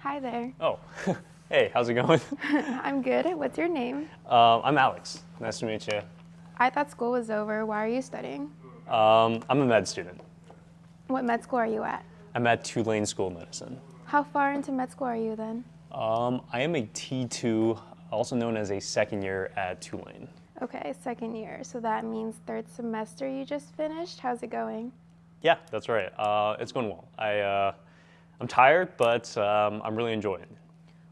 Hi there. Oh, hey, how's it going? I'm good. What's your name? I'm Alex. Nice to meet you. I thought school was over. Why are you studying? I'm a med student. What med school are you at? I'm at Tulane School of Medicine. How far into med school are you then? I am a T2, also known as a second year at Tulane. Okay, second year. So that means third semester you just finished. How's it going? Yeah, that's right. It's going well. I'm tired, but I'm really enjoying it.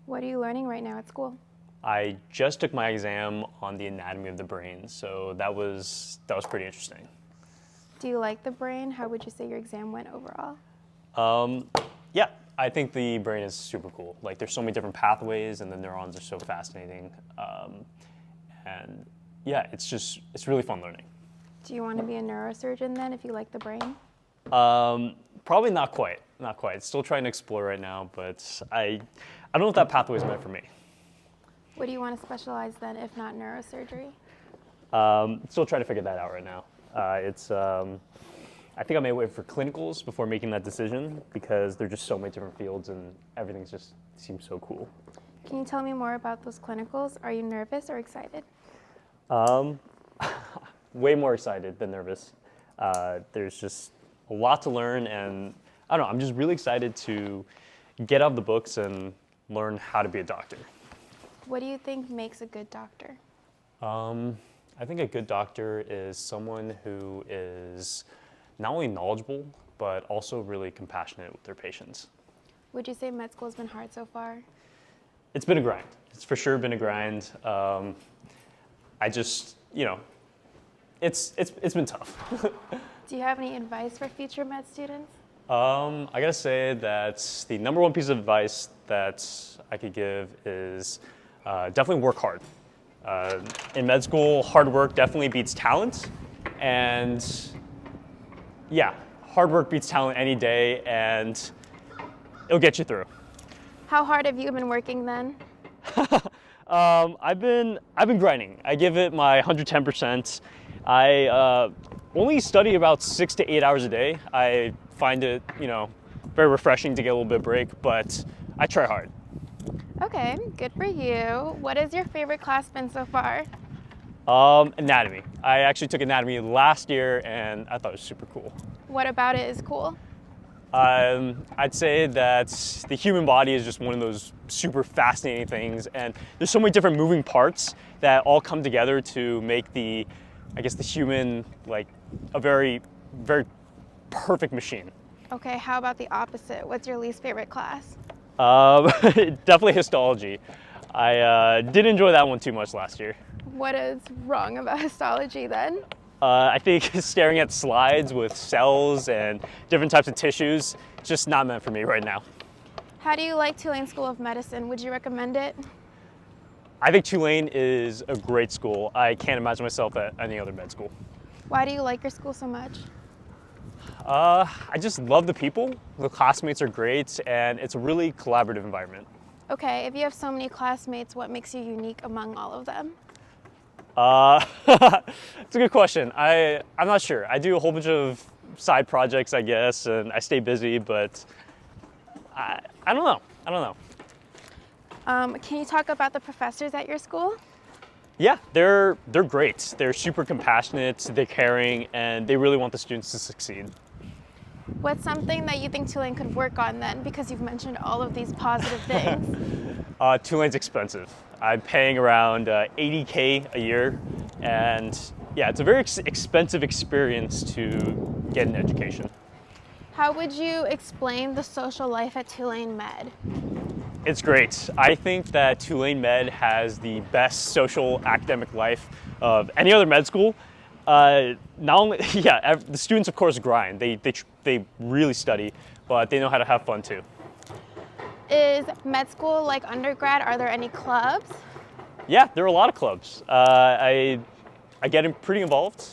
What are you learning right now at school? I just took my exam on the anatomy of the brain, so that was pretty interesting. Do you like the brain? How would you say your exam went overall? Yeah, I think the brain is super cool. Like, there's so many different pathways, and the neurons are so fascinating. And yeah, it's really fun learning. Do you want to be a neurosurgeon then if you like the brain? Probably not quite. Still trying to explore right now, but I don't know if that pathway is meant for me. What do you want to specialize then if not neurosurgery? Still trying to figure that out right now. I think I may wait for clinicals before making that decision because there's just so many different fields and everything just seems so cool. Can you tell me more about those clinicals? Are you nervous or excited? Way more excited than nervous. There's just a lot to learn, and I don't know, I'm just really excited to get out of the books and learn how to be a doctor. What do you think makes a good doctor? I think a good doctor is someone who is not only knowledgeable, but also really compassionate with their patients. Would you say med school has been hard so far? It's been a grind. It's for sure been a grind. It's been tough. Do you have any advice for future med students? I gotta say that the number one piece of advice that I could give is definitely work hard. In med school, hard work definitely beats talent, and yeah, hard work beats talent any day, and it'll get you through. How hard have you been working then? I've been grinding. I give it my 110%. I only study about 6 to 8 hours a day. I find it, very refreshing to get a little bit of break, but I try hard. Okay, good for you. What has your favorite class been so far? Anatomy. I actually took anatomy last year, and I thought it was super cool. What about it is cool? I'd say that the human body is just one of those super fascinating things, and there's so many different moving parts that all come together to make the human like a very, very perfect machine. Okay, how about the opposite? What's your least favorite class? Definitely histology. I didn't enjoy that one too much last year. What is wrong about histology then? I think staring at slides with cells and different types of tissues, just not meant for me right now. How do you like Tulane School of Medicine? Would you recommend it? I think Tulane is a great school. I can't imagine myself at any other med school. Why do you like your school so much? I just love the people. The classmates are great, and it's a really collaborative environment. Okay, if you have so many classmates, what makes you unique among all of them? It's a good question. I'm not sure. I do a whole bunch of side projects, I guess, and I stay busy, but I don't know. Can you talk about the professors at your school? Yeah, they're great. They're super compassionate, they're caring, and they really want the students to succeed. What's something that you think Tulane could work on then, because you've mentioned all of these positive things? Tulane's expensive. I'm paying around $80K a year, and yeah, it's a very expensive experience to get an education. How would you explain the social life at Tulane Med? It's great. I think that Tulane Med has the best social academic life of any other med school. Not only, the students of course grind. They really study, but they know how to have fun too. Is med school like undergrad? Are there any clubs? Yeah, there are a lot of clubs. I get pretty involved.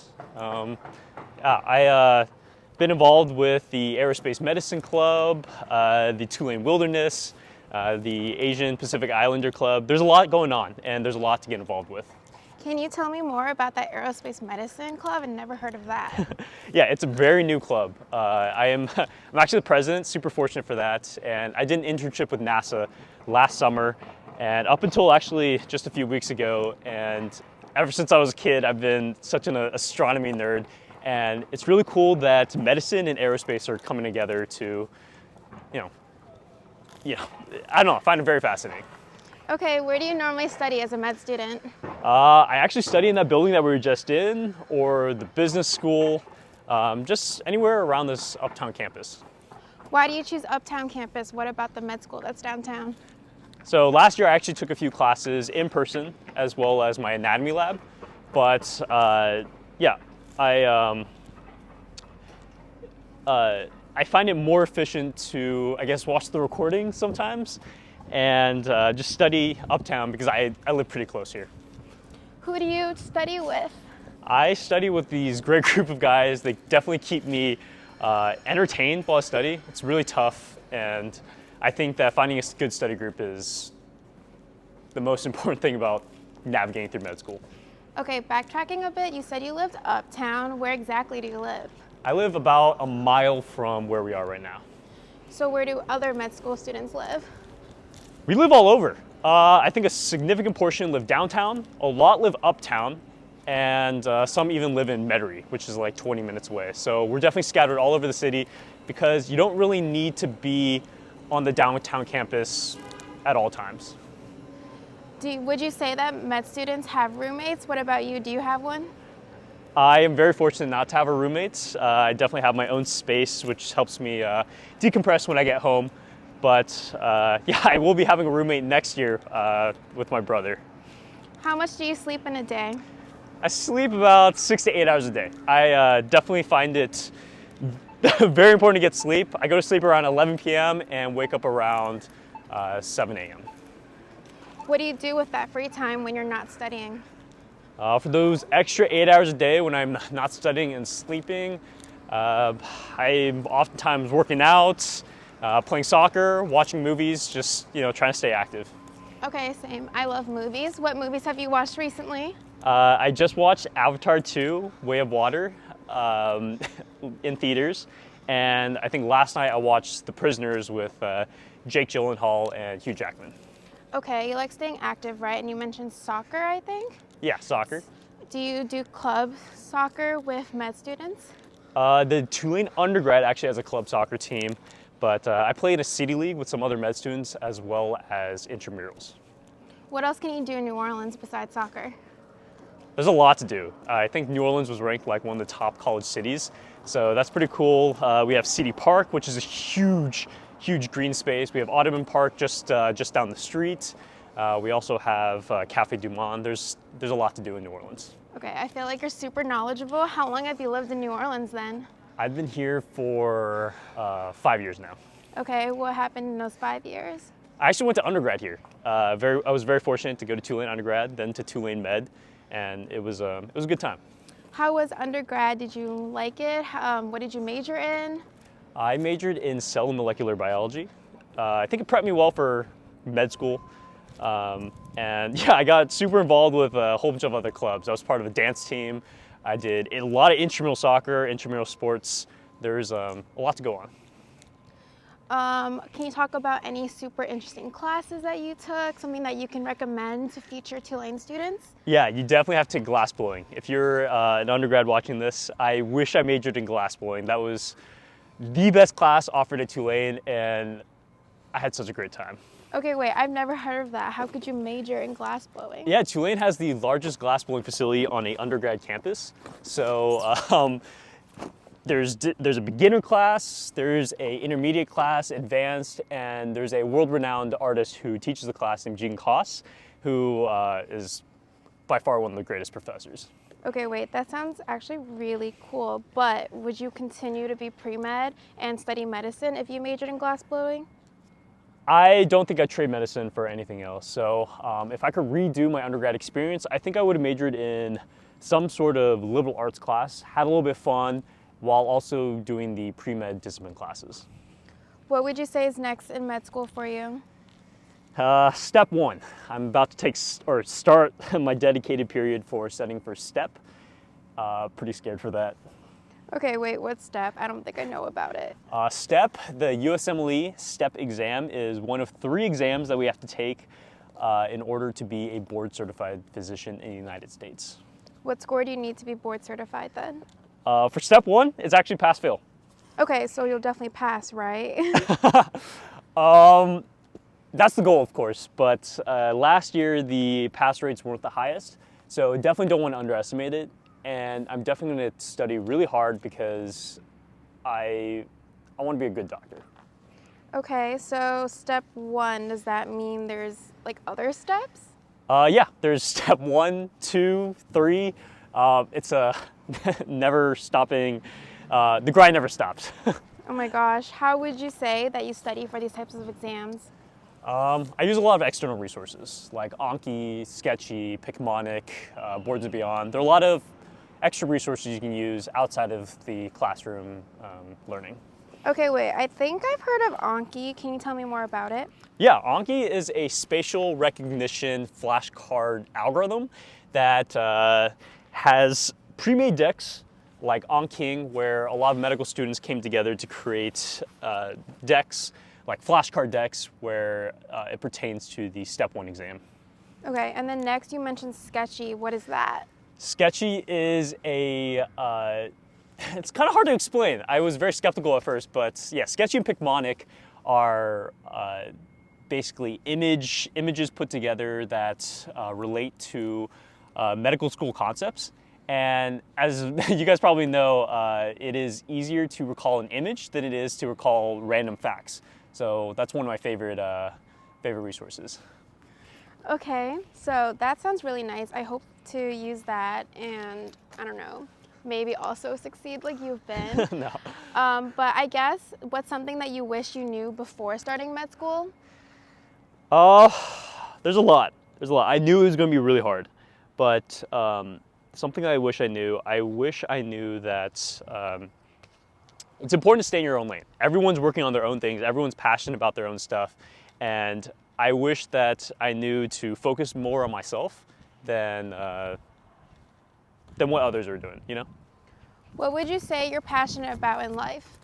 I've been involved with the Aerospace Medicine Club, the Tulane Wilderness, the Asian Pacific Islander Club. There's a lot going on, and there's a lot to get involved with. Can you tell me more about that aerospace medicine club? I've never heard of that. Yeah, it's a very new club. I'm actually the president, super fortunate for that. And I did an internship with NASA last summer, and up until actually just a few weeks ago. And ever since I was a kid, I've been such an astronomy nerd. And it's really cool that medicine and aerospace are coming together to, you know, I don't know, I find it very fascinating. Okay, where do you normally study as a med student? I actually study in that building that we were just in, or the business school, just anywhere around this uptown campus. Why do you choose uptown campus? What about the med school that's downtown? So last year I actually took a few classes in person as well as my anatomy lab, but yeah, I find it more efficient to, I guess, watch the recording sometimes and just study uptown because I live pretty close here. Who do you study with? I study with these great group of guys. They definitely keep me entertained while I study. It's really tough, and I think that finding a good study group is the most important thing about navigating through med school. Okay, backtracking a bit, you said you lived uptown. Where exactly do you live? I live about a mile from where we are right now. So where do other med school students live? We live all over. I think a significant portion live downtown, a lot live uptown, and some even live in Metairie, which is like 20 minutes away. So we're definitely scattered all over the city because you don't really need to be on the downtown campus at all times. Would you say that med students have roommates? What about you? Do you have one? I am very fortunate not to have a roommate. I definitely have my own space, which helps me decompress when I get home. But yeah, I will be having a roommate next year with my brother. How much do you sleep in a day? I sleep about 6 to 8 hours a day. I definitely find it very important to get sleep. I go to sleep around 11 p.m. and wake up around 7 a.m. What do you do with that free time when you're not studying? For those extra 8 hours a day when I'm not studying and sleeping, I'm oftentimes working out, playing soccer, watching movies, just trying to stay active. Okay, same. I love movies. What movies have you watched recently? I just watched Avatar 2, Way of Water, in theaters, and I think last night I watched The Prisoners with Jake Gyllenhaal and Hugh Jackman. Okay, you like staying active, right? And you mentioned soccer, I think? Yeah, soccer. Do you do club soccer with med students? The Tulane Undergrad actually has a club soccer team, but I play in a city league with some other med students as well as intramurals. What else can you do in New Orleans besides soccer? There's a lot to do. I think New Orleans was ranked like one of the top college cities, so that's pretty cool. We have City Park, which is a huge green space. We have Audubon Park just down the street. We also have Cafe Du Monde. There's a lot to do in New Orleans. Okay, I feel like you're super knowledgeable. How long have you lived in New Orleans then? I've been here for 5 years now. Okay, what happened in those 5 years? I actually went to undergrad here. I was very fortunate to go to Tulane undergrad, then to Tulane Med, and it was a good time. How was undergrad? Did you like it? What did you major in? I majored in cell and molecular biology. I think it prepped me well for med school. And yeah, I got super involved with a whole bunch of other clubs. I was part of a dance team. I did a lot of intramural soccer, intramural sports. There's a lot to go on. Can you talk about any super interesting classes that you took, something that you can recommend to future Tulane students? Yeah, you definitely have to take glass blowing. If you're an undergrad watching this, I wish I majored in glass blowing. That was the best class offered at Tulane, and I had such a great time. Okay, wait, I've never heard of that. How could you major in glass blowing? Yeah, Tulane has the largest glass blowing facility on an undergrad campus. So there's a beginner class, there's an intermediate class, advanced, and there's a world-renowned artist who teaches the class named Gene Koss, who is by far one of the greatest professors. Okay, wait, that sounds actually really cool, but would you continue to be pre-med and study medicine if you majored in glass blowing? I don't think I'd trade medicine for anything else. So if I could redo my undergrad experience, I think I would have majored in some sort of liberal arts class, had a little bit of fun, while also doing the pre-med discipline classes. What would you say is next in med school for you? Step one, I'm about to start my dedicated period for studying for STEP. Pretty scared for that. Okay, wait, what step? I don't think I know about it. STEP, the USMLE STEP exam, is one of 3 exams that we have to take in order to be a board certified physician in the United States. What score do you need to be board certified then? For step 1, it's actually pass-fail. Okay, so you'll definitely pass, right? That's the goal, of course, but last year the pass rates weren't the highest, so definitely don't want to underestimate it, and I'm definitely going to study really hard because I want to be a good doctor. Okay, so step 1, does that mean there's like other steps? Yeah, there's step 1, 2, 3. It's a never stopping, the grind never stops. Oh my gosh, how would you say that you study for these types of exams? I use a lot of external resources like Anki, Sketchy, Picmonic, Boards and Beyond. There are a lot of extra resources you can use outside of the classroom learning. Okay, wait, I think I've heard of Anki. Can you tell me more about it? Yeah, Anki is a spatial recognition flashcard algorithm that has pre-made decks like Anking, where a lot of medical students came together to create decks, like flashcard decks, where it pertains to the Step 1 exam. Okay, and then next you mentioned Sketchy. What is that? Sketchy is it's kind of hard to explain. I was very skeptical at first, but yeah, Sketchy and Picmonic are basically images put together that relate to medical school concepts. And as you guys probably know, it is easier to recall an image than it is to recall random facts. So that's one of my favorite resources. Okay, so that sounds really nice. I hope to use that and, I don't know, maybe also succeed like you've been. No. But I guess, what's something that you wish you knew before starting med school? There's a lot. I knew it was going to be really hard, but something I wish I knew that it's important to stay in your own lane. Everyone's working on their own things. Everyone's passionate about their own stuff. And I wish that I knew to focus more on myself than what others are doing, you know? What would you say you're passionate about in life?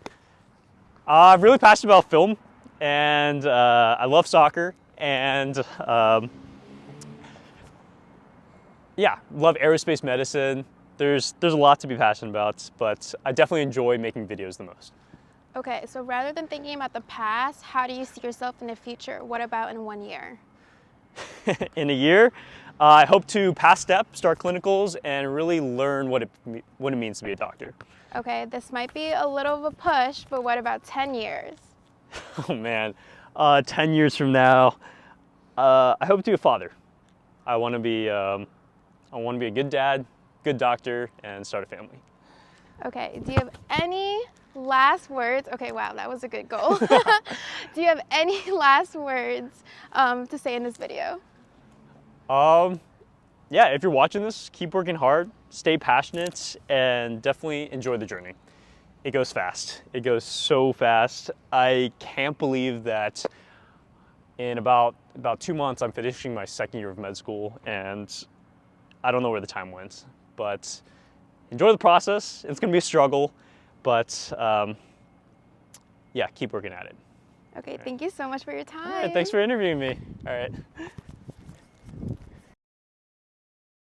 I'm really passionate about film, and I love soccer, and yeah, love aerospace medicine. There's a lot to be passionate about, but I definitely enjoy making videos the most. Okay, so rather than thinking about the past, how do you see yourself in the future? What about in 1 year? In a year, I hope to pass STEP, start clinicals, and really learn what it means to be a doctor. Okay, this might be a little of a push, but what about 10 years? Oh man, 10 years from now, I hope to be a father. I want to be a good dad, good doctor, and start a family. Okay, do you have any last words? Okay, wow, that was a good goal. Do you have any last words to say in this video? Yeah, if you're watching this, keep working hard, stay passionate, and definitely enjoy the journey. It goes fast. It goes so fast. I can't believe that in about 2 months, I'm finishing my 2nd year of med school, and I don't know where the time went, but enjoy the process. It's gonna be a struggle, but yeah, keep working at it. Okay, thank you so much for your time. All right, thanks for interviewing me. All right.